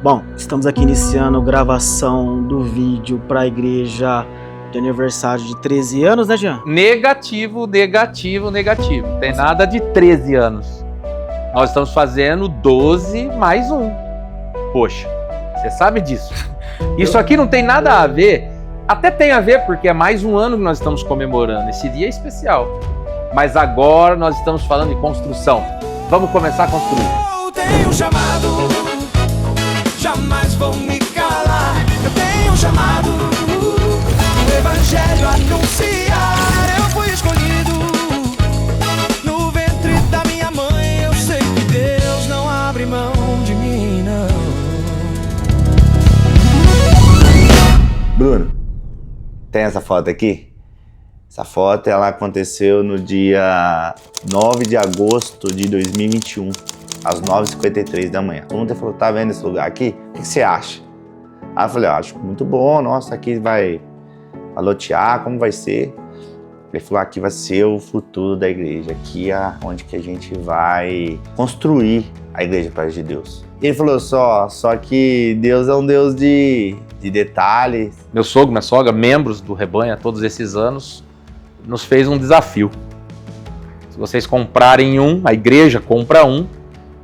Bom, estamos aqui iniciando gravação do vídeo para a igreja de aniversário de 13 anos, né, Jean? Negativo. Tem nada de 13 anos. Nós estamos fazendo 12 mais um. Poxa, você sabe disso. Isso aqui não tem nada a ver. Até tem a ver, porque é mais um ano que nós estamos comemorando. Esse dia é especial. Mas agora nós estamos falando de construção. Vamos começar a construir. Eu tenho um chamado, jamais vou me calar. Eu tenho um chamado, o evangelho anunciar. Eu fui escolhido no ventre da minha mãe. Eu sei que Deus não abre mão de mim, não. Bruno, tem essa foto aqui? Essa foto ela aconteceu no dia 9 de agosto de 2021, às 9h53 da manhã. Todo mundo falou, tá vendo esse lugar aqui? O que você acha? Aí eu falei, acho muito bom, nossa, aqui vai lotear, como vai ser? Ele falou, aqui vai ser o futuro da igreja, aqui é onde que a gente vai construir a igreja para de Deus. E ele falou, só que Deus é um Deus de detalhes. Meu sogro, minha sogra, membros do rebanho há todos esses anos, nos fez um desafio. Se vocês comprarem um, a igreja compra um,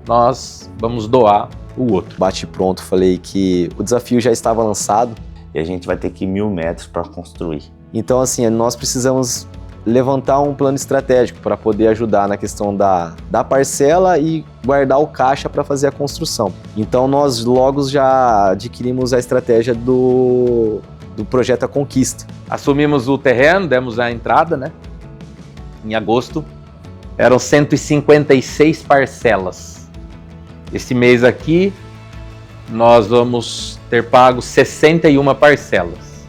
nós vamos doar o outro. Bate pronto, falei que o desafio já estava lançado. E a gente vai ter que ir 1.000 metros para construir. Então, assim, nós precisamos levantar um plano estratégico para poder ajudar na questão da parcela e guardar o caixa para fazer a construção. Então, nós logo já adquirimos a estratégia do projeto A Conquista. Assumimos o terreno, demos a entrada, né? Em agosto. Eram 156 parcelas. Esse mês aqui, nós vamos ter pago 61 parcelas.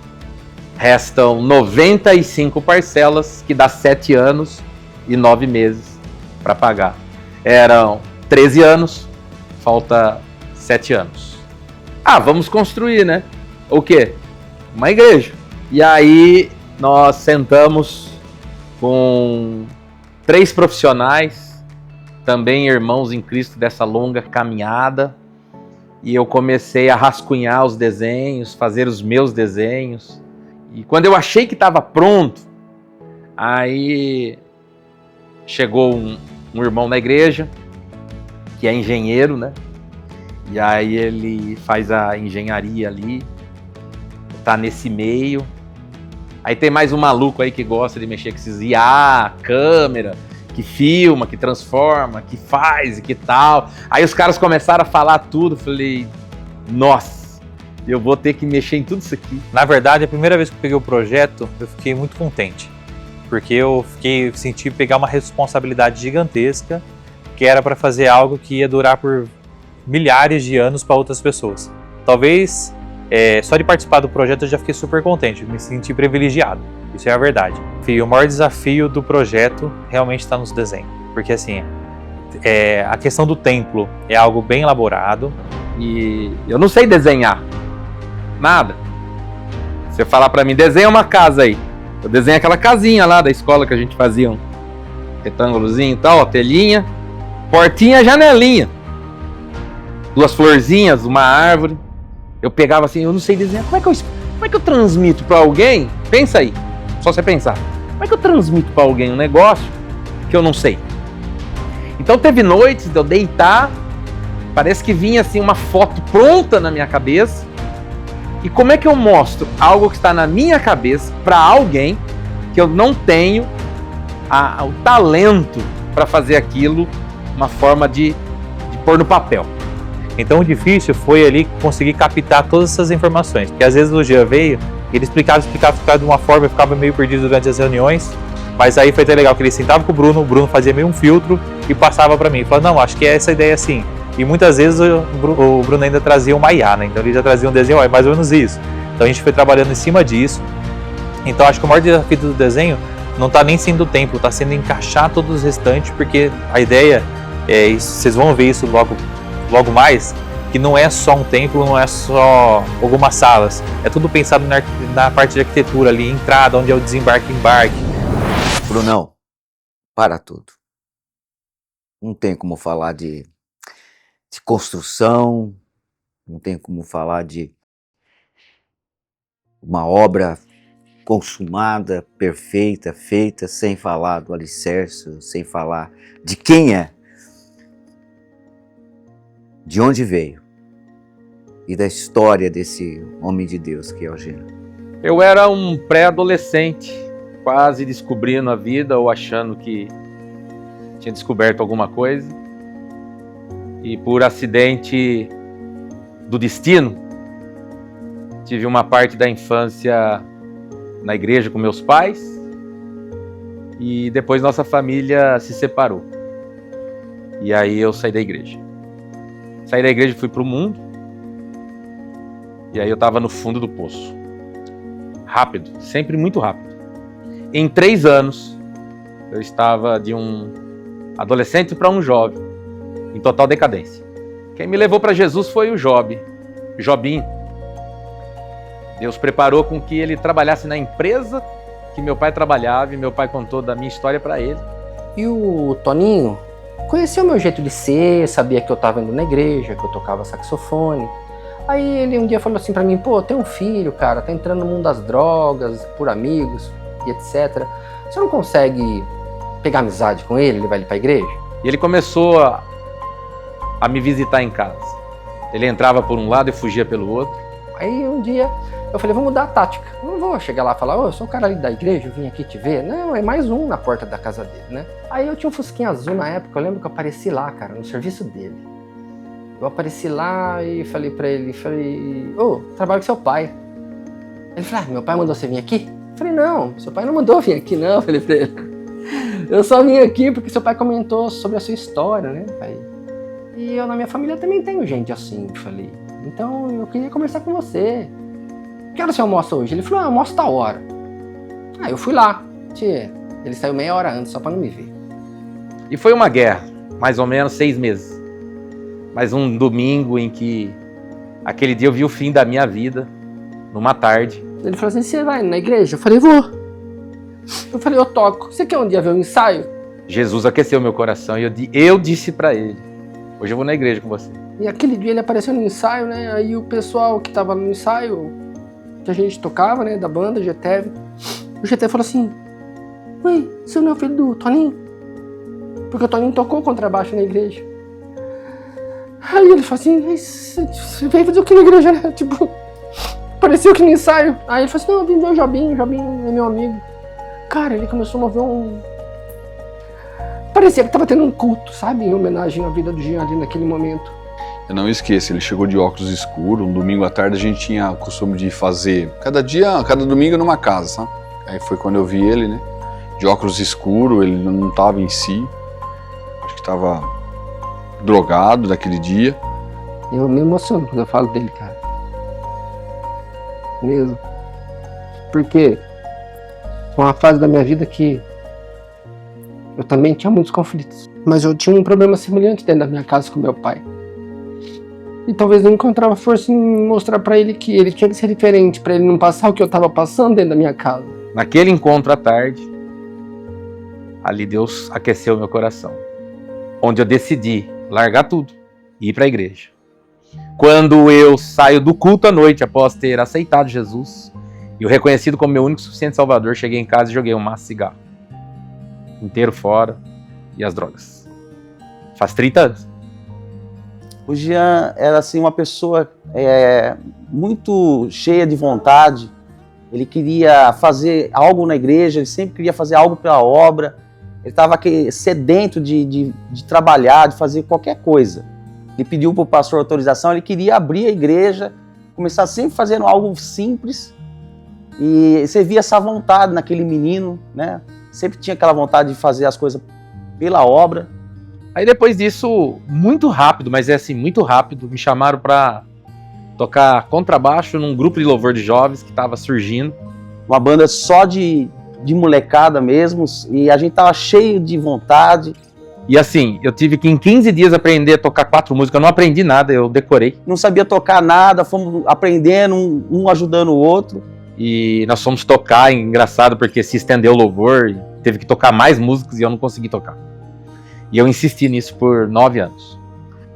Restam 95 parcelas, que dá 7 anos e 9 meses para pagar. Eram 13 anos, falta 7 anos. Vamos construir, né? O quê? Uma igreja. E aí nós sentamos com 3 profissionais, também irmãos em Cristo dessa longa caminhada, e eu comecei a rascunhar os desenhos, fazer os meus desenhos. E quando eu achei que estava pronto, aí chegou um irmão na igreja, que é engenheiro, né? E aí ele faz a engenharia ali, tá nesse meio. Aí tem mais um maluco aí que gosta de mexer com esses IA, câmera, que filma, que transforma, que faz e que tal. Aí os caras começaram a falar tudo, falei, nossa, eu vou ter que mexer em tudo isso aqui. Na verdade, a primeira vez que eu peguei o projeto, eu fiquei muito contente, porque eu senti pegar uma responsabilidade gigantesca, que era para fazer algo que ia durar por milhares de anos para outras pessoas. Talvez só de participar do projeto eu já fiquei super contente, me senti privilegiado, isso é a verdade. E o maior desafio do projeto realmente está nos desenhos, porque assim, a questão do templo é algo bem elaborado. E eu não sei desenhar, nada. Você falar pra mim, desenha uma casa aí, eu desenho aquela casinha lá da escola que a gente fazia, um retângulozinho e tal, telinha, portinha, janelinha, 2 florzinhas, uma árvore. Eu pegava assim, eu não sei desenhar, como é que eu transmito pra alguém? Pensa aí, só você pensar. Como é que eu transmito pra alguém um negócio que eu não sei? Então teve noites de eu deitar, parece que vinha assim uma foto pronta na minha cabeça. E como é que eu mostro algo que está na minha cabeça pra alguém que eu não tenho o talento para fazer aquilo, uma forma de pôr no papel? Então o difícil foi ali conseguir captar todas essas informações, porque às vezes o Jean veio, ele explicava de uma forma, eu ficava meio perdido durante as reuniões, mas aí foi até legal que ele sentava com o Bruno fazia meio um filtro e passava para mim, ele falava, não, acho que é essa ideia assim. E muitas vezes o Bruno ainda trazia uma IA, né? Então ele já trazia um desenho, é mais ou menos isso. Então a gente foi trabalhando em cima disso. Então acho que o maior desafio do desenho não está nem sendo o templo, está sendo encaixar todos os restantes, porque a ideia, vocês vão ver isso logo mais, que não é só um templo, não é só algumas salas, é tudo pensado na parte de arquitetura ali, entrada, onde é o desembarque e embarque. Brunão, para tudo. Não tem como falar de construção Não tem como falar de uma obra consumada, perfeita, feita, sem falar do alicerce, sem falar de quem é, de onde veio e da história desse homem de Deus que é o Jean. Eu era um pré-adolescente, quase descobrindo a vida ou achando que tinha descoberto alguma coisa. E por acidente do destino, tive uma parte da infância na igreja com meus pais e depois nossa família se separou. E aí eu saí da igreja. Saí da igreja e fui para o mundo. E aí eu estava no fundo do poço. Rápido, sempre muito rápido. Em 3 anos, eu estava de um adolescente para um jovem, em total decadência. Quem me levou para Jesus foi o Jobim. Deus preparou com que ele trabalhasse na empresa que meu pai trabalhava e meu pai contou da minha história para ele. E o Toninho conhecia o meu jeito de ser, sabia que eu estava indo na igreja, que eu tocava saxofone. Aí ele um dia falou assim para mim, pô, tem um filho, cara, tá entrando no mundo das drogas, por amigos e etc. Você não consegue pegar amizade com ele vai ir pra igreja? E ele começou a me visitar em casa. Ele entrava por um lado e fugia pelo outro. Aí um dia eu falei, vou mudar a tática. Eu não vou chegar lá e falar, eu sou o cara ali da igreja, eu vim aqui te ver. Não, é mais um na porta da casa dele, né? Aí eu tinha um Fusquinha azul na época, eu lembro que eu apareci lá, cara, no serviço dele. Eu apareci lá e falei pra ele, trabalho com seu pai. Ele falou, meu pai mandou você vir aqui? Eu falei, não, seu pai não mandou vir aqui não, eu falei pra ele. Eu só vim aqui porque seu pai comentou sobre a sua história, né, pai? E eu na minha família também tenho gente assim, eu falei. Então eu queria conversar com você. Que hora você almoça hoje? Ele falou, almoço tal hora. Aí eu fui lá. Ele saiu meia hora antes, só pra não me ver. E foi uma guerra, mais ou menos 6 meses. Mas um domingo em que, aquele dia eu vi o fim da minha vida, numa tarde. Ele falou assim, você vai na igreja? Eu falei, vou. Eu falei, eu toco. Você quer um dia ver um ensaio? Jesus aqueceu meu coração e eu disse pra ele, hoje eu vou na igreja com você. E aquele dia ele apareceu no ensaio, né? Aí o pessoal que tava no ensaio, que a gente tocava, né? Da banda, GTV. O GTV falou assim, ué, você não é o filho do Toninho? Porque o Toninho tocou contrabaixo na igreja. Aí ele falou assim, você veio fazer o que na igreja, né? Tipo, parecia que no ensaio. Aí ele falou assim, não, eu vim ver o Jobim é meu amigo. Cara, ele começou a mover parecia que tava tendo um culto, sabe? Em homenagem à vida do Jean ali naquele momento. Eu não esqueço, ele chegou de óculos escuros, um domingo à tarde a gente tinha o costume de fazer, cada domingo numa casa, sabe? Aí foi quando eu vi ele, né? De óculos escuros, ele não estava em si, acho que estava drogado daquele dia. Eu me emociono quando eu falo dele, cara. Mesmo. Porque foi uma fase da minha vida que eu também tinha muitos conflitos. Mas eu tinha um problema semelhante dentro da minha casa com meu pai. E talvez eu encontrava força em mostrar pra ele que ele tinha que ser diferente, pra ele não passar o que eu tava passando dentro da minha casa. Naquele encontro à tarde, ali Deus aqueceu meu coração. Onde eu decidi largar tudo e ir pra igreja. Quando eu saio do culto à noite, após ter aceitado Jesus e o reconhecido como meu único e suficiente salvador, cheguei em casa e joguei um maço de cigarro. Inteiro fora e as drogas. Faz 30 anos. O Jean era assim, uma pessoa muito cheia de vontade. Ele queria fazer algo na igreja, ele sempre queria fazer algo pela obra. Ele estava sedento de trabalhar, de fazer qualquer coisa. Ele pediu para o pastor autorização, ele queria abrir a igreja, começar sempre fazendo algo simples. E você via essa vontade naquele menino, né? Sempre tinha aquela vontade de fazer as coisas pela obra. Aí depois disso, muito rápido, mas é assim, muito rápido, me chamaram para tocar contrabaixo num grupo de louvor de jovens que estava surgindo. Uma banda só de molecada mesmo, e a gente tava cheio de vontade. E assim, eu tive que em 15 dias aprender a tocar 4 músicas, eu não aprendi nada, eu decorei. Não sabia tocar nada, fomos aprendendo, um ajudando o outro. E nós fomos tocar, engraçado, porque se estendeu o louvor, e teve que tocar mais músicas e eu não consegui tocar. E eu insisti nisso por 9 anos.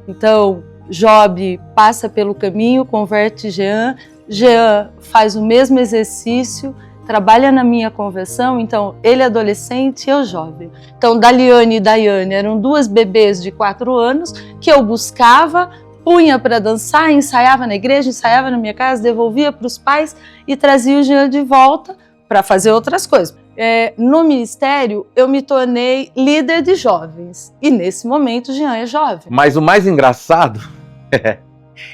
Então, Job passa pelo caminho, converte Jean, Jean faz o mesmo exercício, trabalha na minha conversão, então ele é adolescente e eu jovem. Então Daliane e Daiane eram duas bebês de 4 anos que eu buscava, punha para dançar, ensaiava na igreja, ensaiava na minha casa, devolvia para os pais e trazia o Jean de volta para fazer outras coisas. No ministério, eu me tornei líder de jovens e nesse momento o Jean é jovem. Mas o mais engraçado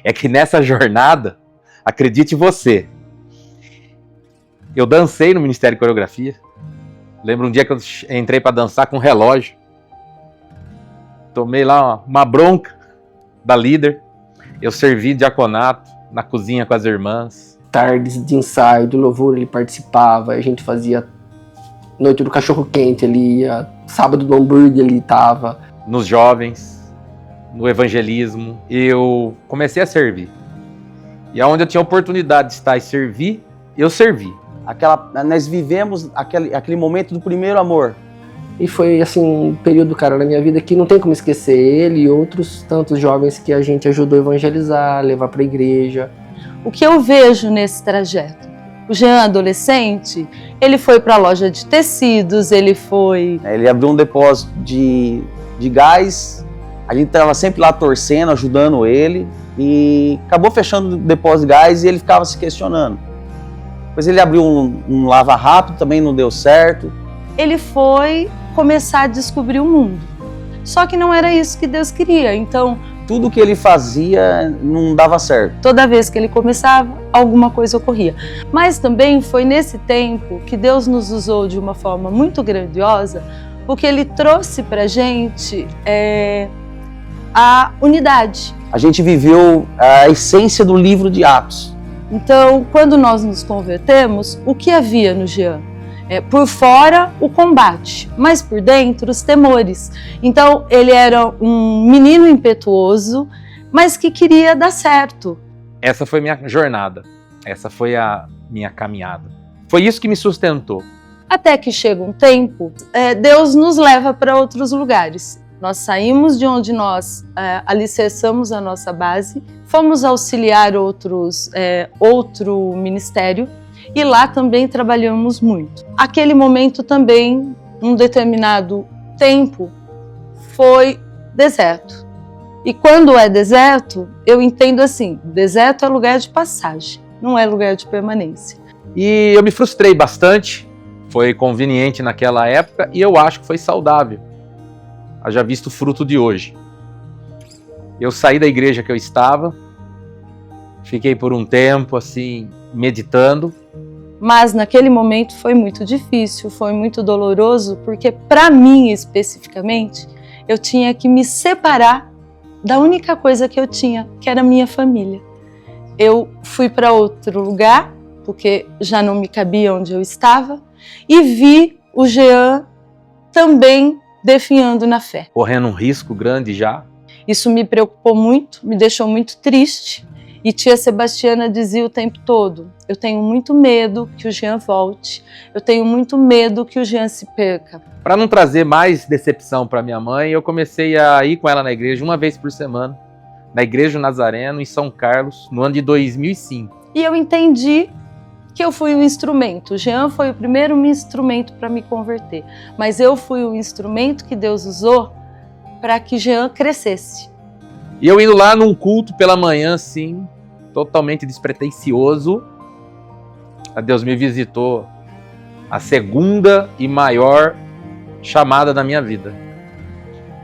é que nessa jornada, acredite você, eu dancei no Ministério de Coreografia. Lembro um dia que eu entrei para dançar com um relógio. Tomei lá uma bronca da líder. Eu servi diaconato na cozinha com as irmãs. Tardes de ensaio, do louvor ele participava, a gente fazia noite do cachorro quente, ele ia, sábado do hambúrguer ele estava. Nos jovens, no evangelismo, eu comecei a servir. E aonde eu tinha oportunidade de estar e servir, eu servi. Nós vivemos aquele momento do primeiro amor. E foi assim um período, cara, na minha vida que não tem como esquecer ele e outros tantos jovens que a gente ajudou a evangelizar, levar para a igreja. O que eu vejo nesse trajeto? O Jean, adolescente, ele foi para a loja de tecidos, ele abriu um depósito de gás, a gente estava sempre lá torcendo, ajudando ele, e acabou fechando o depósito de gás e ele ficava se questionando. Depois ele abriu um lava rápido, também não deu certo. Ele foi começar a descobrir o mundo. Só que não era isso que Deus queria, então... Tudo que ele fazia não dava certo. Toda vez que ele começava, alguma coisa ocorria. Mas também foi nesse tempo que Deus nos usou de uma forma muito grandiosa, porque Ele trouxe pra gente a unidade. A gente viveu a essência do livro de Atos. Então, quando nós nos convertemos, o que havia no Jean? Por fora, o combate, mas por dentro, os temores. Então, ele era um menino impetuoso, mas que queria dar certo. Essa foi minha jornada, essa foi a minha caminhada. Foi isso que me sustentou. Até que chega um tempo, Deus nos leva para outros lugares. Nós saímos de onde nós alicerçamos a nossa base, fomos auxiliar outro ministério e lá também trabalhamos muito. Aquele momento também, um determinado tempo, foi deserto. E quando é deserto, eu entendo assim, deserto é lugar de passagem, não é lugar de permanência. E eu me frustrei bastante, foi conveniente naquela época e eu acho que foi saudável. Haja visto o fruto de hoje. Eu saí da igreja que eu estava, fiquei por um tempo assim, meditando. Mas naquele momento foi muito difícil, foi muito doloroso, porque para mim especificamente, eu tinha que me separar da única coisa que eu tinha, que era a minha família. Eu fui para outro lugar, porque já não me cabia onde eu estava, e vi o Jean também definhando na fé. Correndo um risco grande já. Isso me preocupou muito, me deixou muito triste. E tia Sebastiana dizia o tempo todo, eu tenho muito medo que o Jean volte, eu tenho muito medo que o Jean se perca. Para não trazer mais decepção para minha mãe, eu comecei a ir com ela na igreja uma vez por semana, na Igreja Nazareno, em São Carlos, no ano de 2005. E eu entendi que eu fui um instrumento. O Jean foi o primeiro instrumento para me converter, mas eu fui o instrumento que Deus usou para que Jean crescesse. E eu indo lá num culto pela manhã, assim, totalmente despretensioso, Deus me visitou, a segunda e maior chamada da minha vida.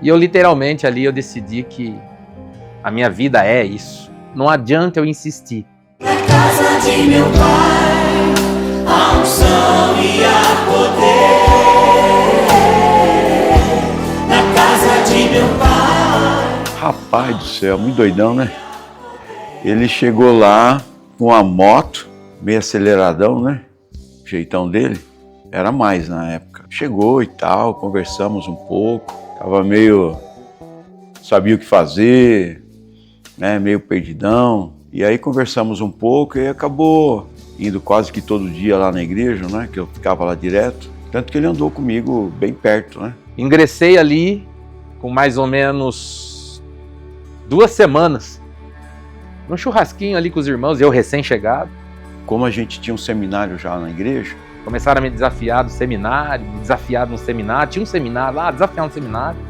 E eu literalmente ali eu decidi que a minha vida é isso. Não adianta eu insistir. Na casa de meu pai, a unção e a poder. Na casa de meu pai. Rapaz do céu, muito doidão, né? Ele chegou lá com a moto, meio aceleradão, né? O jeitão dele era mais na época. Chegou e tal, conversamos um pouco, tava meio... sabia o que fazer, né? Meio perdidão. E aí conversamos um pouco e acabou indo quase que todo dia lá na igreja, né? Que eu ficava lá direto. Tanto que ele andou comigo bem perto, né? Ingressei ali com mais ou menos 2 semanas. num churrasquinho ali com os irmãos, eu recém-chegado. Como a gente tinha um seminário já na igreja, Começaram a me desafiar do seminário, me desafiar num seminário. Tinha um seminário lá, desafiar um seminário.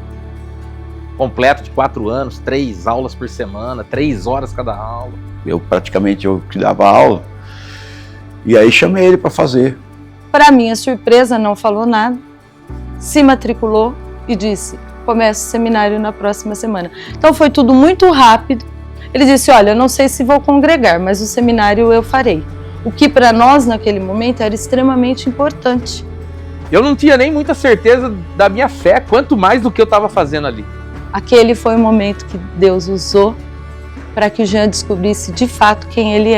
Completo de 4 anos, 3 aulas por semana, 3 horas cada aula. eu que dava aula, e aí chamei ele para fazer. Para minha surpresa, não falou nada, se matriculou e disse, começa o seminário na próxima semana. Então foi tudo muito rápido. Ele disse, olha, eu não sei se vou congregar, mas o seminário eu farei. O que para nós naquele momento era extremamente importante. Eu não tinha nem muita certeza da minha fé, quanto mais do que eu estava fazendo ali. Aquele foi o momento que Deus usou para que o Jean descobrisse de fato quem ele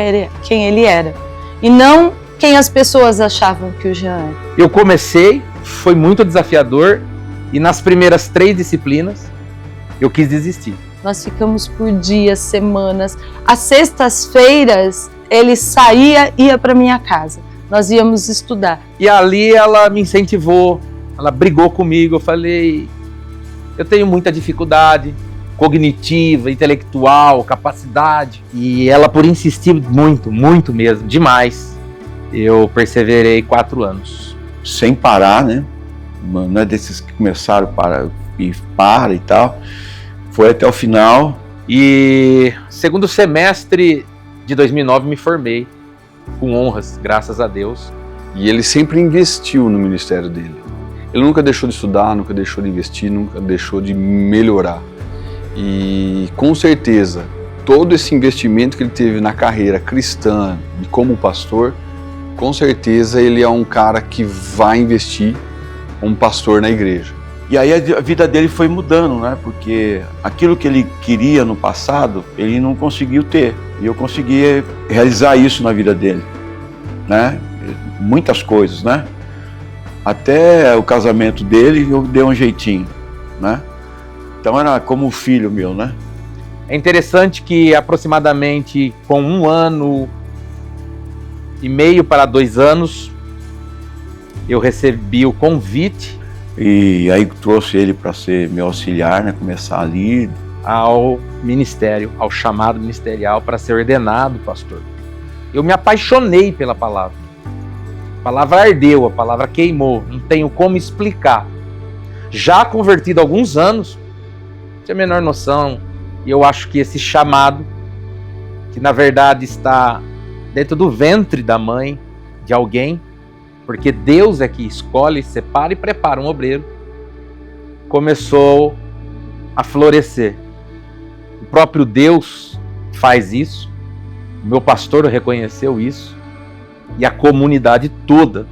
era. E não quem as pessoas achavam que o Jean era. Eu comecei, foi muito desafiador, e nas primeiras 3 disciplinas eu quis desistir. Nós ficamos por dias, semanas. Às sextas-feiras ele saía e ia para minha casa. Nós íamos estudar. E ali ela me incentivou, ela brigou comigo. Eu falei, eu tenho muita dificuldade cognitiva, intelectual, capacidade. E ela, por insistir muito, muito mesmo, demais, eu perseverei 4 anos. Sem parar, né? Não é desses que começaram para e tal. Foi até o final. E segundo semestre de 2009 me formei com honras, graças a Deus. E ele sempre investiu no ministério dele. Ele nunca deixou de estudar, nunca deixou de investir, nunca deixou de melhorar. E com certeza, todo esse investimento que ele teve na carreira cristã e como pastor, com certeza ele é um cara que vai investir como pastor na igreja. E aí a vida dele foi mudando, né? Porque aquilo que ele queria no passado, ele não conseguiu ter. E eu consegui realizar isso na vida dele, né? Muitas coisas, né? Até o casamento dele eu dei um jeitinho, né? Então era como um filho meu, né? É interessante que aproximadamente com 1 ano e meio para 2 anos, eu recebi o convite. E aí trouxe ele para ser meu auxiliar, né? Começar ali. Ao ministério, ao chamado ministerial para ser ordenado pastor. Eu me apaixonei pela palavra. A palavra ardeu, a palavra queimou, não tenho como explicar. Já convertido há alguns anos, não tinha a menor noção, e eu acho que esse chamado, que na verdade está dentro do ventre da mãe de alguém, porque Deus é que escolhe, separa e prepara um obreiro, começou a florescer. O próprio Deus faz isso, o meu pastor reconheceu isso, e a comunidade toda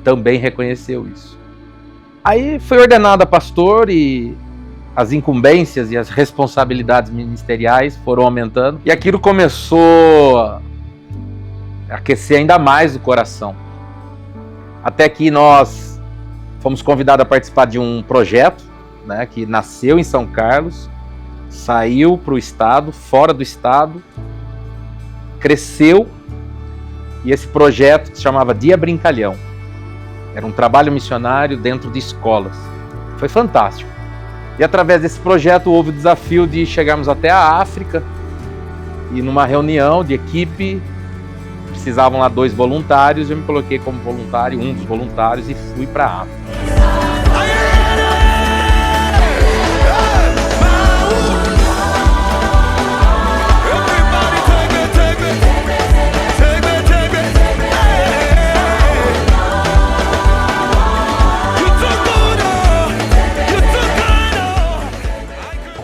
também reconheceu isso. Aí foi ordenado a pastor e as incumbências e as responsabilidades ministeriais foram aumentando, e aquilo começou a aquecer ainda mais o coração. Até que nós fomos convidados a participar de um projeto, né, que nasceu em São Carlos, saiu para o estado, fora do estado, cresceu, e esse projeto se chamava Dia Brincalhão. Era um trabalho missionário dentro de escolas. Foi fantástico. E através desse projeto houve o desafio de chegarmos até a África, e numa reunião de equipe, precisavam lá 2 voluntários, eu me coloquei como voluntário, um dos voluntários, e fui para a África.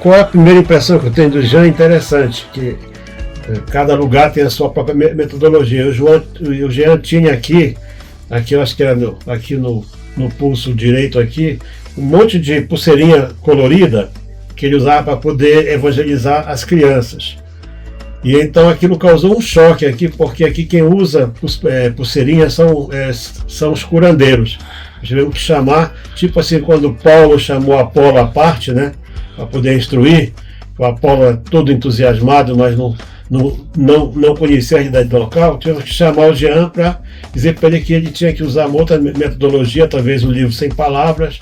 Qual é a primeira impressão que eu tenho do Jean? Interessante, que cada lugar tem a sua própria metodologia. O Jean tinha aqui eu acho que era aqui no pulso direito aqui, um monte de pulseirinha colorida que ele usava para poder evangelizar as crianças. E então aquilo causou um choque aqui, porque aqui quem usa pulseirinhas são os curandeiros. Tivemos que chamar, tipo assim, quando Paulo chamou Apolo à parte, né, para poder instruir, o Apolo é todo entusiasmado, mas não conhecia a realidade do local, tivemos que chamar o Jean para dizer para ele que ele tinha que usar uma outra metodologia, talvez um livro sem palavras,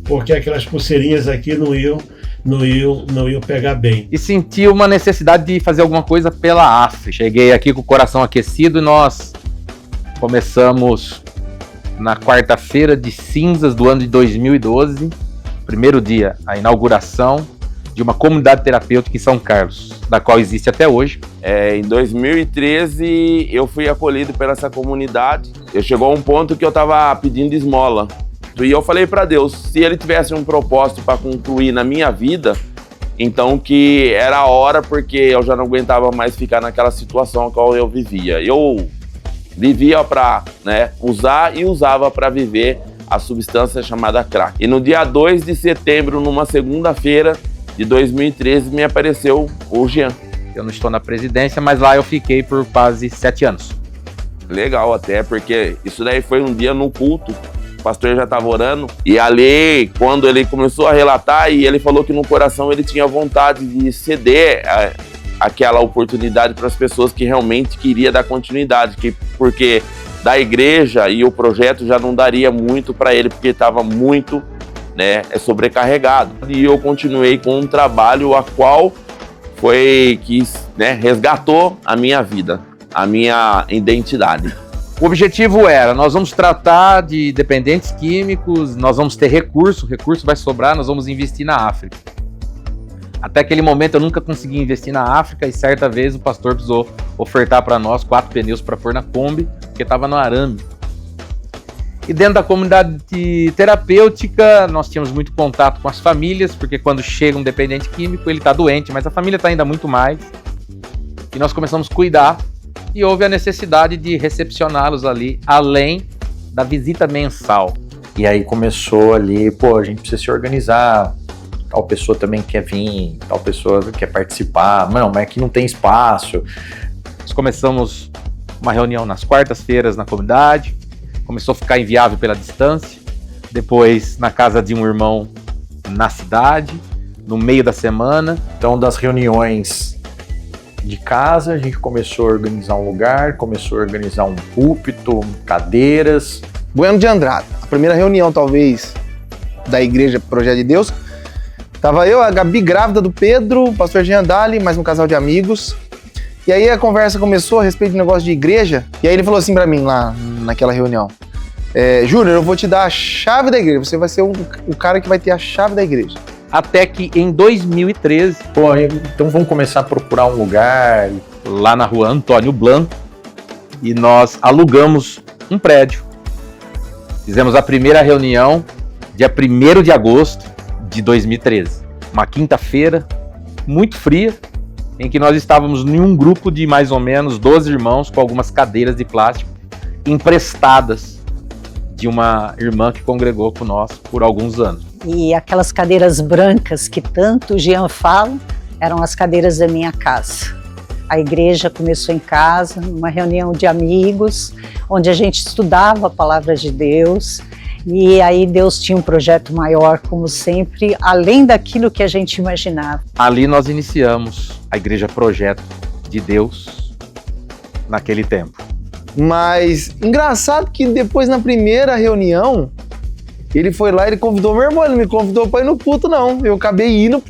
porque aquelas pulseirinhas aqui não iam não iam pegar bem. E senti uma necessidade de fazer alguma coisa pela África. Cheguei aqui com o coração aquecido e nós começamos na quarta-feira de cinzas do ano de 2012, primeiro dia, a inauguração de uma comunidade terapêutica em São Carlos, da qual existe até hoje. Em 2013, eu fui acolhido por essa comunidade. Eu chegou a um ponto que eu estava pedindo esmola. E eu falei para Deus, se Ele tivesse um propósito para concluir na minha vida, então que era a hora, porque eu já não aguentava mais ficar naquela situação a qual eu vivia. Eu vivia para usar e usava para viver a substância chamada crack. E no dia 2 de setembro, numa segunda-feira de 2013, me apareceu o Jean. Eu não estou na presidência, mas lá eu fiquei por quase 7 anos. Legal até, porque isso daí foi um dia no culto. O pastor já estava orando, e ali, quando ele começou a relatar, e ele falou que no coração ele tinha vontade de ceder aquela oportunidade para as pessoas que realmente queria dar continuidade, porque da igreja e o projeto já não daria muito para ele, porque estava muito sobrecarregado. E eu continuei com um trabalho a qual foi que resgatou a minha vida, a minha identidade. O objetivo era, nós vamos tratar de dependentes químicos, nós vamos ter recurso vai sobrar, nós vamos investir na África. Até aquele momento eu nunca consegui investir na África e certa vez o pastor precisou ofertar para nós 4 pneus para pôr na Kombi, porque estava no arame. E dentro da comunidade terapêutica nós tínhamos muito contato com as famílias, porque quando chega um dependente químico ele está doente, mas a família está ainda muito mais. E nós começamos a cuidar. E houve a necessidade de recepcioná-los ali, além da visita mensal. E aí começou ali, a gente precisa se organizar, tal pessoa também quer vir, tal pessoa quer participar, não, mas aqui não tem espaço. Nós começamos uma reunião nas quartas-feiras na comunidade, começou a ficar inviável pela distância, depois na casa de um irmão na cidade, no meio da semana. Então das reuniões de casa, a gente começou a organizar um lugar, começou a organizar um púlpito, cadeiras. Bueno de Andrade, a primeira reunião talvez da igreja Projeto de Deus, tava eu, a Gabi grávida do Pedro, o pastor Jean Dali, mais um casal de amigos, e aí a conversa começou a respeito do negócio de igreja, e aí ele falou assim pra mim lá naquela reunião, Júnior, eu vou te dar a chave da igreja, você vai ser o cara que vai ter a chave da igreja. Até que em 2013... então vamos começar a procurar um lugar lá na rua Antônio Blanco, e nós alugamos um prédio. Fizemos a primeira reunião dia 1º de agosto de 2013. Uma quinta-feira, muito fria, em que nós estávamos em um grupo de mais ou menos 12 irmãos com algumas cadeiras de plástico emprestadas de uma irmã que congregou com nós por alguns anos. E aquelas cadeiras brancas que tanto o Jean fala, eram as cadeiras da minha casa. A igreja começou em casa, numa reunião de amigos, onde a gente estudava a palavra de Deus, e aí Deus tinha um projeto maior, como sempre, além daquilo que a gente imaginava. Ali nós iniciamos a Igreja Projeto de Deus naquele tempo. Mas engraçado que depois na primeira reunião, ele foi lá, ele convidou meu irmão, ele me convidou para ir no culto, não. Eu acabei indo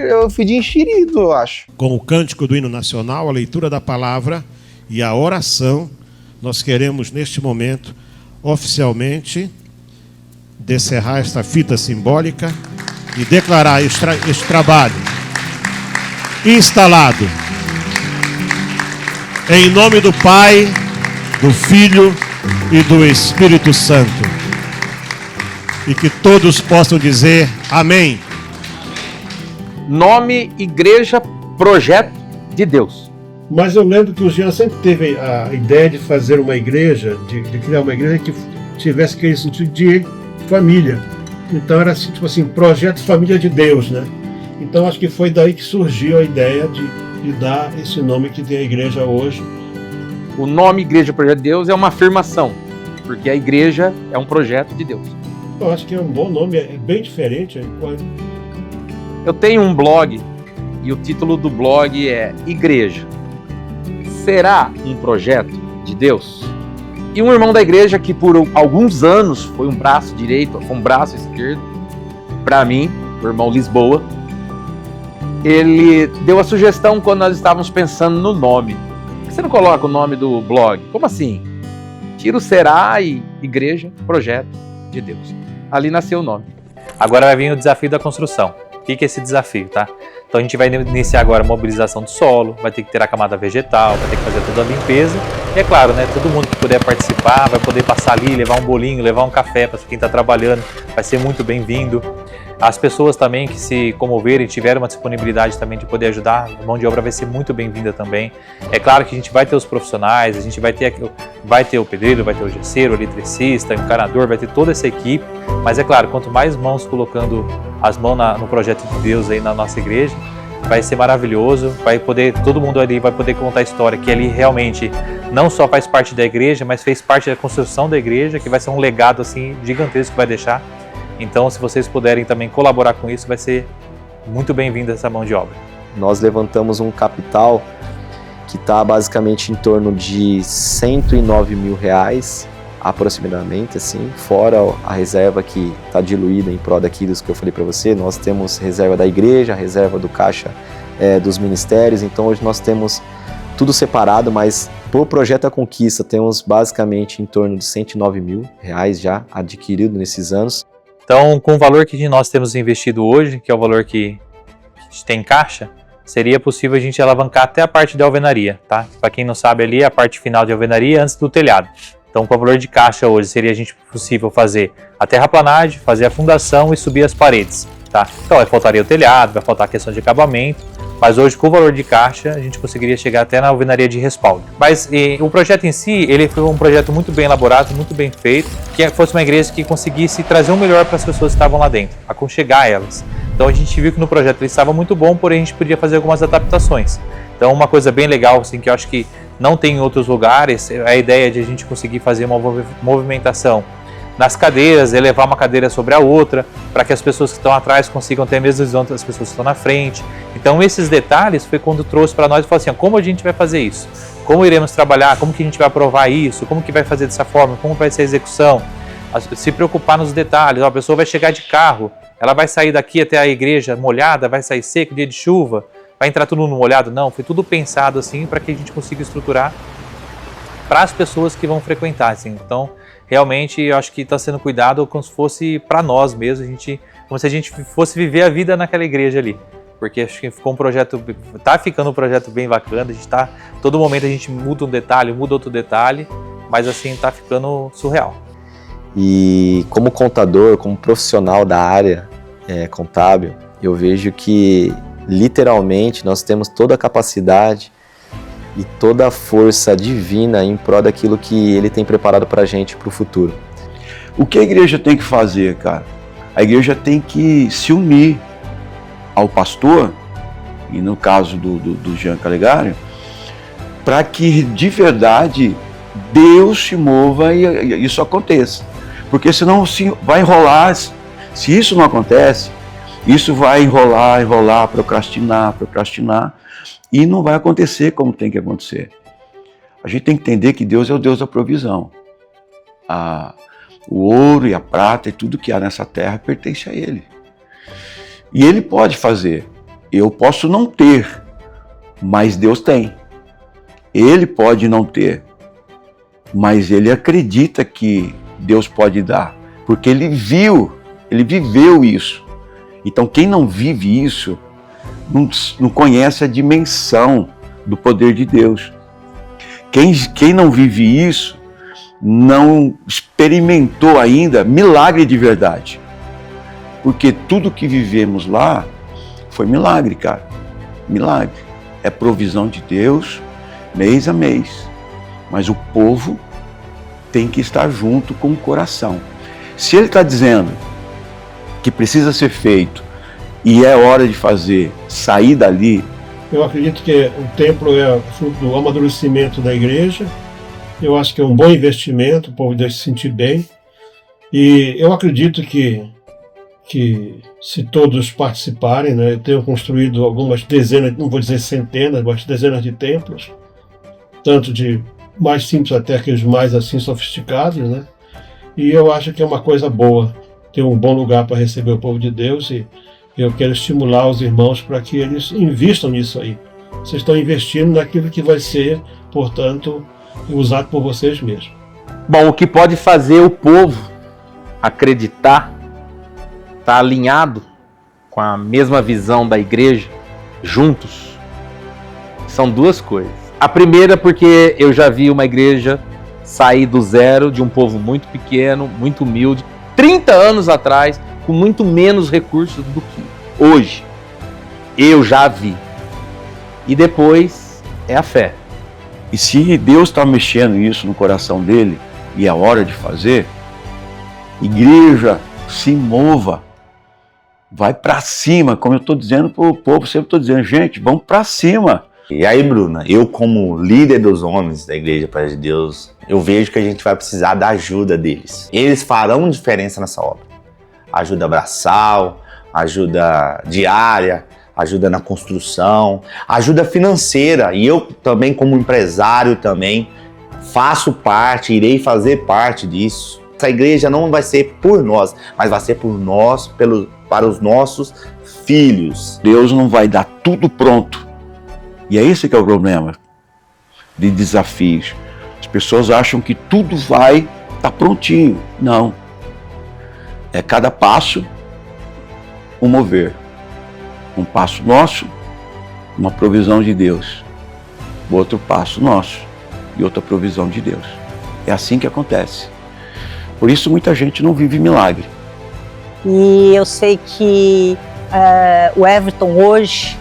eu fui de enxerido, eu acho. Com o cântico do hino nacional, a leitura da palavra e a oração, nós queremos neste momento, oficialmente, descerrar esta fita simbólica e declarar este trabalho instalado em nome do Pai, do Filho e do Espírito Santo. E que todos possam dizer amém. Nome Igreja Projeto de Deus. Mas eu lembro que o Jean sempre teve a ideia de fazer uma igreja, de criar uma igreja que tivesse aquele sentido de família. Então era assim, tipo assim, Projeto Família de Deus, né? Então acho que foi daí que surgiu a ideia de dar esse nome que tem a igreja hoje. O nome Igreja Projeto de Deus é uma afirmação, porque a igreja é um projeto de Deus. Eu acho que é um bom nome, é bem diferente. Eu tenho um blog e o título do blog é Igreja. Será um projeto de Deus? E um irmão da igreja que por alguns anos foi um braço direito, foi um braço esquerdo, para mim, o irmão Lisboa, ele deu a sugestão quando nós estávamos pensando no nome. Por que você não coloca o nome do blog? Como assim? Tira o Será e Igreja Projeto de Deus. Ali nasceu o nome. Agora vai vir o desafio da construção. O que é esse desafio, tá? Então a gente vai iniciar agora a mobilização do solo, vai ter que ter a camada vegetal, vai ter que fazer toda a limpeza. E é claro, né, todo mundo que puder participar vai poder passar ali, levar um bolinho, levar um café para quem está trabalhando, vai ser muito bem-vindo. As pessoas também que se comoverem, tiveram uma disponibilidade também de poder ajudar, a mão de obra vai ser muito bem-vinda também. É claro que a gente vai ter os profissionais, a gente vai ter o pedreiro, vai ter o gesseiro, o eletricista, o encanador, vai ter toda essa equipe. Mas é claro, quanto mais mãos colocando as mãos no projeto de Deus aí na nossa igreja, vai ser maravilhoso, vai poder, todo mundo ali vai poder contar a história que ali realmente não só faz parte da igreja, mas fez parte da construção da igreja, que vai ser um legado assim gigantesco que vai deixar. Então, se vocês puderem também colaborar com isso, vai ser muito bem-vinda essa mão de obra. Nós levantamos um capital que está basicamente em torno de R$109 mil, aproximadamente, assim, fora a reserva que está diluída em prol daquilo que eu falei para você. Nós temos reserva da igreja, reserva do caixa dos ministérios, então hoje nós temos tudo separado, mas pro projeto A Conquista temos basicamente em torno de R$109 mil já adquirido nesses anos. Então, com o valor que nós temos investido hoje, que é o valor que a gente tem em caixa, seria possível a gente alavancar até a parte da alvenaria, tá? Para quem não sabe, ali é a parte final de alvenaria antes do telhado. Então, com o valor de caixa hoje, seria a gente possível fazer a terraplanagem, fazer a fundação e subir as paredes, tá? Então, vai faltaria o telhado, vai faltar a questão de acabamento, mas hoje, com o valor de caixa, a gente conseguiria chegar até na alvenaria de respaldo. Mas o projeto em si, ele foi um projeto muito bem elaborado, muito bem feito, que fosse uma igreja que conseguisse trazer o melhor para as pessoas que estavam lá dentro, aconchegar elas. Então, a gente viu que no projeto ele estava muito bom, porém a gente podia fazer algumas adaptações. Então, uma coisa bem legal, assim, que eu acho que não tem em outros lugares, é a ideia de a gente conseguir fazer uma movimentação nas cadeiras, elevar uma cadeira sobre a outra, para que as pessoas que estão atrás consigam ter a mesma visão das pessoas que estão na frente. Então esses detalhes foi quando trouxe para nós e falou assim, como a gente vai fazer isso? Como iremos trabalhar? Como que a gente vai aprovar isso? Como que vai fazer dessa forma? Como vai ser a execução? Se preocupar nos detalhes. A pessoa vai chegar de carro, ela vai sair daqui até a igreja molhada, vai sair seco, dia de chuva, vai entrar tudo no molhado? Não, foi tudo pensado assim para que a gente consiga estruturar para as pessoas que vão frequentar, assim. Então, realmente, eu acho que está sendo cuidado como se fosse para nós mesmo, como se a gente fosse viver a vida naquela igreja ali. Porque acho que ficou um projeto, tá ficando um projeto bem bacana, a gente tá, todo momento a gente muda um detalhe, muda outro detalhe, mas assim, tá ficando surreal. E como contador, como profissional da área contábil, eu vejo que literalmente nós temos toda a capacidade e toda a força divina em prol daquilo que ele tem preparado para a gente para o futuro. O que a igreja tem que fazer, cara? A igreja tem que se unir ao pastor, e no caso do Jean Calegari, para que de verdade Deus se mova e isso aconteça. Porque senão vai enrolar, se isso não acontece, isso vai enrolar, procrastinar, e não vai acontecer como tem que acontecer. A gente tem que entender que Deus é o Deus da provisão. O ouro e a prata e tudo que há nessa terra pertence a Ele. E Ele pode fazer. Eu posso não ter, mas Deus tem. Ele pode não ter, mas Ele acredita que Deus pode dar, porque Ele viveu isso. Então quem não vive isso, não conhece a dimensão do poder de Deus. Quem não vive isso, não experimentou ainda milagre de verdade. Porque tudo que vivemos lá foi milagre, cara. Milagre. É provisão de Deus, mês a mês. Mas o povo tem que estar junto com o coração. Se ele está dizendo que precisa ser feito e é hora de fazer, sair dali. Eu acredito que o templo é fruto do amadurecimento da igreja. Eu acho que é um bom investimento, o povo deve se sentir bem. E eu acredito que se todos participarem, né, eu tenho construído algumas dezenas, não vou dizer centenas, mas dezenas de templos, tanto de mais simples até aqueles mais assim sofisticados, né? E eu acho que é uma coisa boa ter um bom lugar para receber o povo de Deus e Eu quero estimular os irmãos para que eles investam nisso aí. Vocês estão investindo naquilo que vai ser, portanto, usado por vocês mesmos. Bom, o que pode fazer o povo acreditar, estar alinhado com a mesma visão da igreja, juntos, são duas coisas. A primeira, porque eu já vi uma igreja sair do zero, de um povo muito pequeno, muito humilde, 30 anos atrás, com muito menos recursos do que hoje. Eu já vi. E depois é a fé. E se Deus está mexendo isso no coração dele, e é hora de fazer, igreja, se mova. Vai para cima, como eu estou dizendo para o povo, sempre estou dizendo, gente, vamos para cima. E aí, Bruna, eu como líder dos homens da Igreja Paz de Deus, eu vejo que a gente vai precisar da ajuda deles. Eles farão diferença nessa obra. Ajuda braçal, ajuda diária, ajuda na construção, ajuda financeira. E eu também, como empresário, também faço parte, irei fazer parte disso. Essa igreja não vai ser por nós, mas vai ser por nós, para os nossos filhos. Deus não vai dar tudo pronto. E é esse que é o problema de desafios. As pessoas acham que tudo vai estar prontinho. Não. É cada passo um mover. Um passo nosso, uma provisão de Deus. Outro passo nosso e outra provisão de Deus. É assim que acontece. Por isso muita gente não vive milagre. E eu sei que o Everton hoje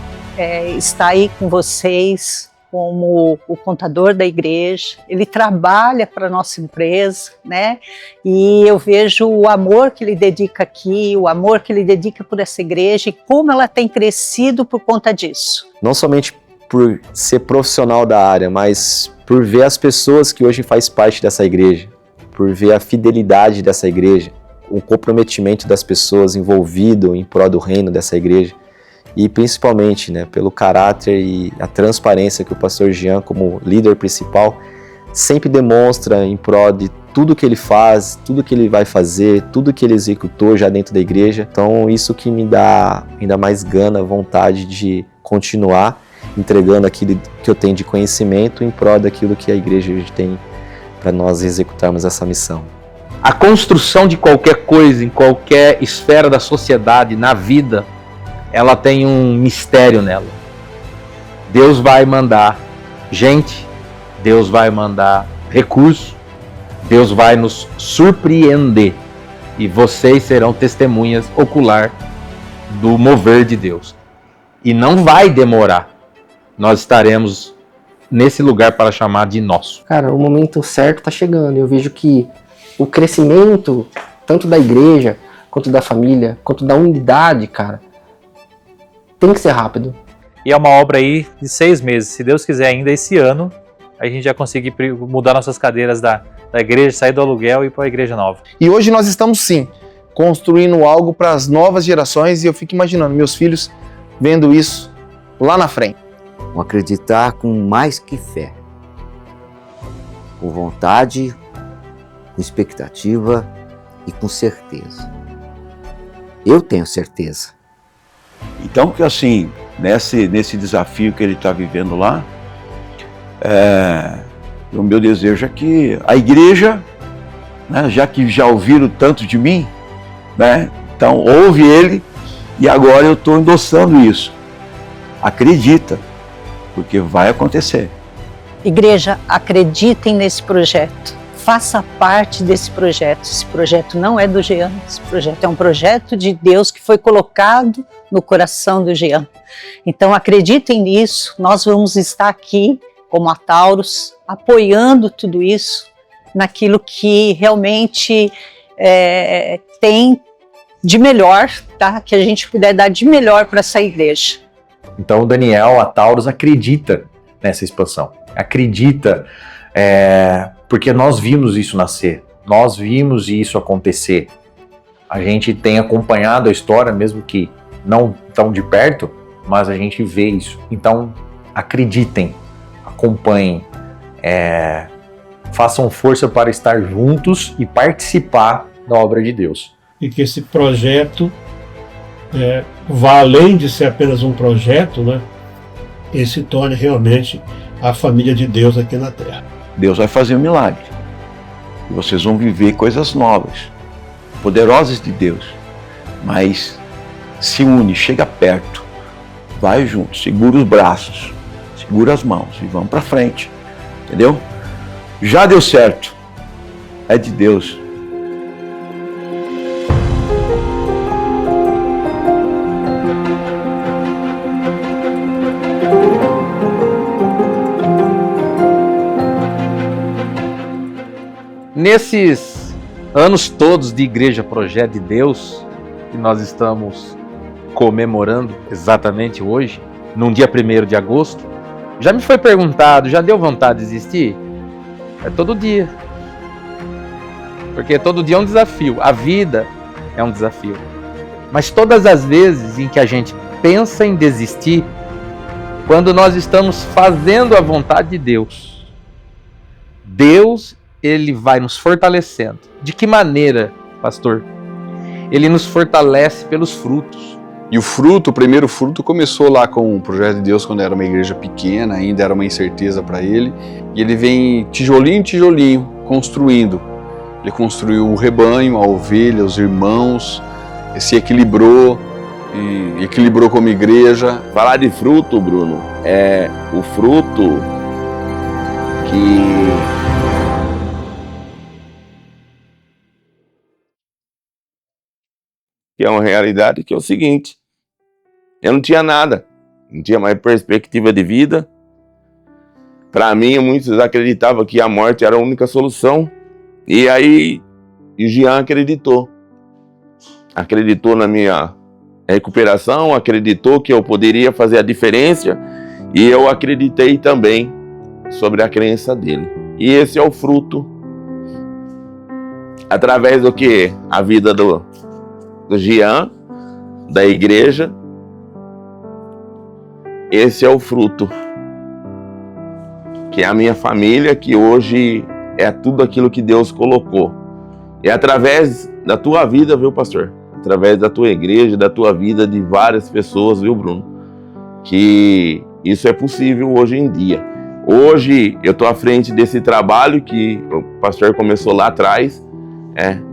está aí com vocês como o contador da igreja. Ele trabalha para a nossa empresa, né? E eu vejo o amor que ele dedica aqui, o amor que ele dedica por essa igreja e como ela tem crescido por conta disso. Não somente por ser profissional da área, mas por ver as pessoas que hoje faz parte dessa igreja, por ver a fidelidade dessa igreja, o comprometimento das pessoas envolvidas em prol do reino dessa igreja e principalmente, né, pelo caráter e a transparência que o pastor Jean, como líder principal, sempre demonstra em prol de tudo que ele faz, tudo que ele vai fazer, tudo que ele executou já dentro da igreja. Então isso que me dá ainda mais gana, vontade de continuar entregando aquilo que eu tenho de conhecimento em prol daquilo que a igreja hoje tem para nós executarmos essa missão. A construção de qualquer coisa, em qualquer esfera da sociedade, na vida, ela tem um mistério nela. Deus vai mandar gente, Deus vai mandar recurso, Deus vai nos surpreender e vocês serão testemunhas ocular do mover de Deus. E não vai demorar. Nós estaremos nesse lugar para chamar de nosso. Cara, o momento certo está chegando. Eu vejo que o crescimento, tanto da igreja, quanto da família, quanto da unidade, cara, tem que ser rápido. E é uma obra aí de 6 meses. Se Deus quiser, ainda esse ano, a gente já conseguir mudar nossas cadeiras da igreja, sair do aluguel e ir para a igreja nova. E hoje nós estamos, sim, construindo algo para as novas gerações e eu fico imaginando meus filhos vendo isso lá na frente. Um acreditar com mais que fé, com vontade, com expectativa e com certeza. Eu tenho certeza. Então, que assim, nesse desafio que ele está vivendo lá, o meu desejo é que a igreja, né, já que já ouviram tanto de mim, né, então ouve ele e agora eu estou endossando isso. Acredita, porque vai acontecer. Igreja, acreditem nesse projeto. Faça parte desse projeto. Esse projeto não é do Jean, esse projeto é um projeto de Deus que foi colocado no coração do Jean. Então acreditem nisso, nós vamos estar aqui como a Taurus, apoiando tudo isso, naquilo que realmente tem de melhor, tá? Que a gente puder dar de melhor para essa igreja. Então o Daniel, a Taurus, acredita nessa expansão, acredita porque nós vimos isso nascer, nós vimos isso acontecer. A gente tem acompanhado a história, mesmo que não tão de perto, mas a gente vê isso. Então acreditem, acompanhem, façam força para estar juntos e participar da obra de Deus. E que esse projeto vá além de ser apenas um projeto, né? E se torne realmente a família de Deus aqui na Terra. Deus vai fazer um milagre. E vocês vão viver coisas novas, poderosas de Deus. Mas se une, chega perto, vai junto, segura os braços, segura as mãos e vamos para frente. Entendeu? Já deu certo. É de Deus. Nesses anos todos de Igreja Projeto de Deus, que nós estamos comemorando exatamente hoje, num dia 1º de agosto, já me foi perguntado, já deu vontade de desistir? É todo dia. Porque todo dia é um desafio. A vida é um desafio. Mas todas as vezes em que a gente pensa em desistir, quando nós estamos fazendo a vontade de Deus, Deus, Ele vai nos fortalecendo. De que maneira, pastor? Ele nos fortalece pelos frutos. E o fruto, o primeiro fruto, começou lá com o projeto de Deus, quando era uma igreja pequena, ainda era uma incerteza para ele. E ele vem tijolinho em tijolinho, construindo. Ele construiu o rebanho, a ovelha, os irmãos, se equilibrou, e equilibrou como igreja. Falar de fruto, Bruno, é o fruto que é uma realidade, que é o seguinte: eu não tinha nada, não tinha mais perspectiva de vida. Para mim, muitos acreditavam que a morte era a única solução. E aí, o Jean acreditou na minha recuperação, acreditou que eu poderia fazer a diferença, e eu acreditei também sobre a crença dele. E esse é o fruto, através do que? A vida do Jean, da igreja. Esse é o fruto, que é a minha família, que hoje é tudo aquilo que Deus colocou. É através da tua vida, viu, pastor? Através da tua igreja, da tua vida, de várias pessoas, viu, Bruno? Que isso é possível hoje em dia. Hoje eu estou à frente desse trabalho que o pastor começou lá atrás.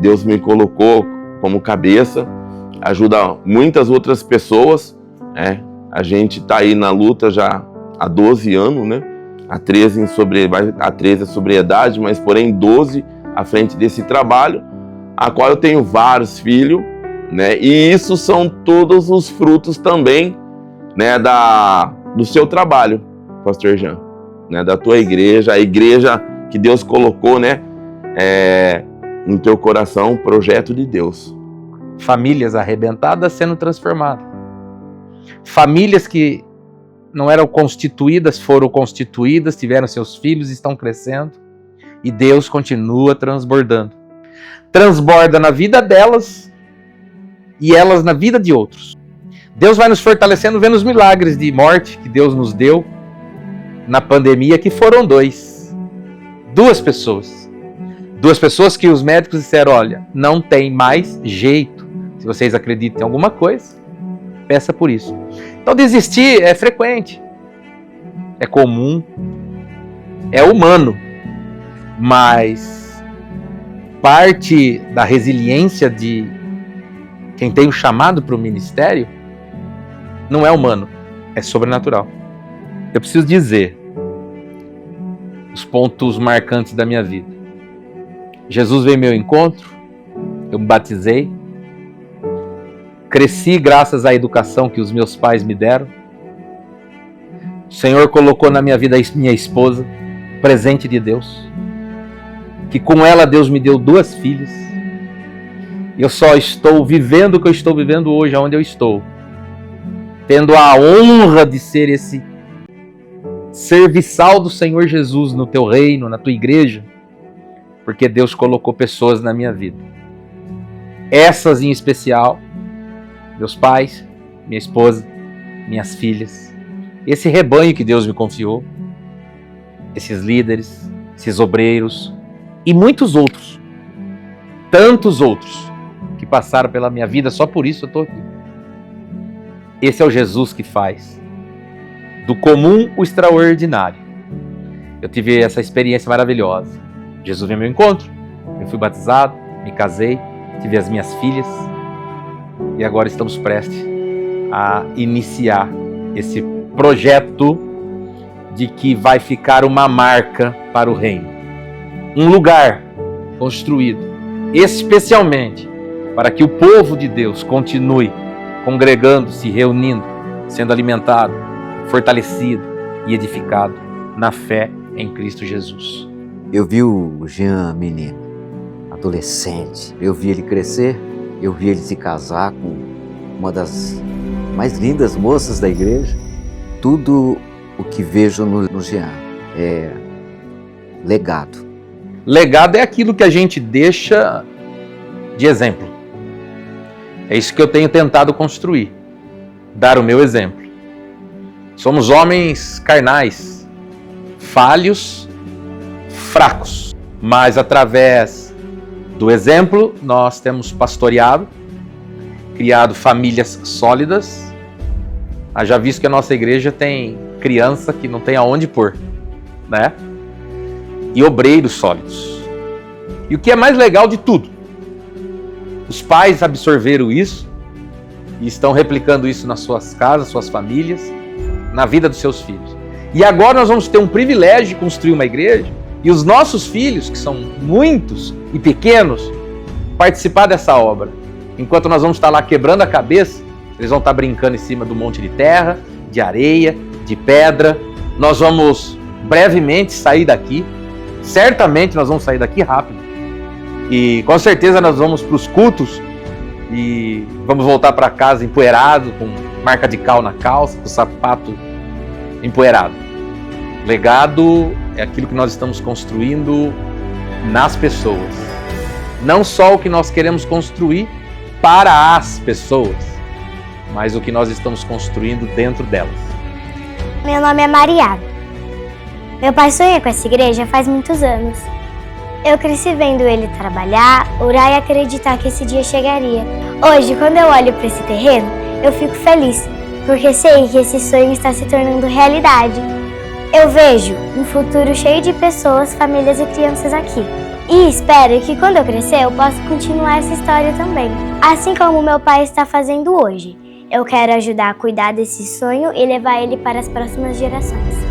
Deus me colocou como cabeça, ajuda muitas outras pessoas. A gente está aí na luta já há 12 anos, né? A 13 é sobriedade, mas porém 12 à frente desse trabalho, a qual eu tenho vários filhos, né? E isso são todos os frutos também, né, do seu trabalho, pastor Jean, né, da tua igreja, a igreja que Deus colocou, né, no teu coração, projeto de Deus. Famílias arrebentadas sendo transformadas. Famílias que não eram constituídas, foram constituídas, tiveram seus filhos, estão crescendo, e Deus continua transbordando. Transborda na vida delas e elas na vida de outros. Deus vai nos fortalecendo vendo os milagres de morte que Deus nos deu na pandemia, que foram duas pessoas. Duas pessoas que os médicos disseram: olha, não tem mais jeito. Se vocês acreditam em alguma coisa, peça por isso. Então desistir é frequente, é comum, é humano, mas parte da resiliência de quem tem o chamado para o ministério não é humano, é sobrenatural. Eu preciso dizer os pontos marcantes da minha vida. Jesus veio ao meu encontro, eu me batizei, cresci graças à educação que os meus pais me deram. O Senhor colocou na minha vida minha esposa, presente de Deus, que com ela Deus me deu 2 filhas. Eu só estou vivendo o que eu estou vivendo hoje, onde eu estou, tendo a honra de ser esse serviçal do Senhor Jesus no teu reino, na tua igreja, porque Deus colocou pessoas na minha vida. Essas em especial, meus pais, minha esposa, minhas filhas, esse rebanho que Deus me confiou, esses líderes, esses obreiros e muitos outros, tantos outros que passaram pela minha vida, só por isso eu estou aqui. Esse é o Jesus que faz do comum o extraordinário. Eu tive essa experiência maravilhosa. Jesus veio ao meu encontro, eu fui batizado, me casei, tive as minhas filhas e agora estamos prestes a iniciar esse projeto de que vai ficar uma marca para o reino. Um lugar construído especialmente para que o povo de Deus continue congregando, se reunindo, sendo alimentado, fortalecido e edificado na fé em Cristo Jesus. Eu vi o Jean menino, adolescente, eu vi ele crescer, eu vi ele se casar com uma das mais lindas moças da igreja. Tudo o que vejo no Jean é legado. Legado é aquilo que a gente deixa de exemplo. É isso que eu tenho tentado construir, dar o meu exemplo. Somos homens carnais, falhos, fracos, mas através do exemplo nós temos pastoreado, criado famílias sólidas. Já visto que a nossa igreja tem criança que não tem aonde pôr, né? E obreiros sólidos. E o que é mais legal de tudo, os pais absorveram isso e estão replicando isso nas suas casas, suas famílias, na vida dos seus filhos. E agora nós vamos ter um privilégio de construir uma igreja e os nossos filhos, que são muitos e pequenos, participar dessa obra. Enquanto nós vamos estar lá quebrando a cabeça, eles vão estar brincando em cima do monte de terra, de areia, de pedra. Nós vamos brevemente sair daqui. Certamente nós vamos sair daqui rápido. E com certeza nós vamos para os cultos e vamos voltar para casa empoeirado, com marca de cal na calça, com o sapato empoeirado. Legado é aquilo que nós estamos construindo nas pessoas. Não só o que nós queremos construir para as pessoas, mas o que nós estamos construindo dentro delas. Meu nome é Mariana. Meu pai sonha com essa igreja faz muitos anos. Eu cresci vendo ele trabalhar, orar e acreditar que esse dia chegaria. Hoje, quando eu olho para esse terreno, eu fico feliz, porque sei que esse sonho está se tornando realidade. Eu vejo um futuro cheio de pessoas, famílias e crianças aqui. E espero que quando eu crescer, eu possa continuar essa história também. Assim como meu pai está fazendo hoje. Eu quero ajudar a cuidar desse sonho e levar ele para as próximas gerações.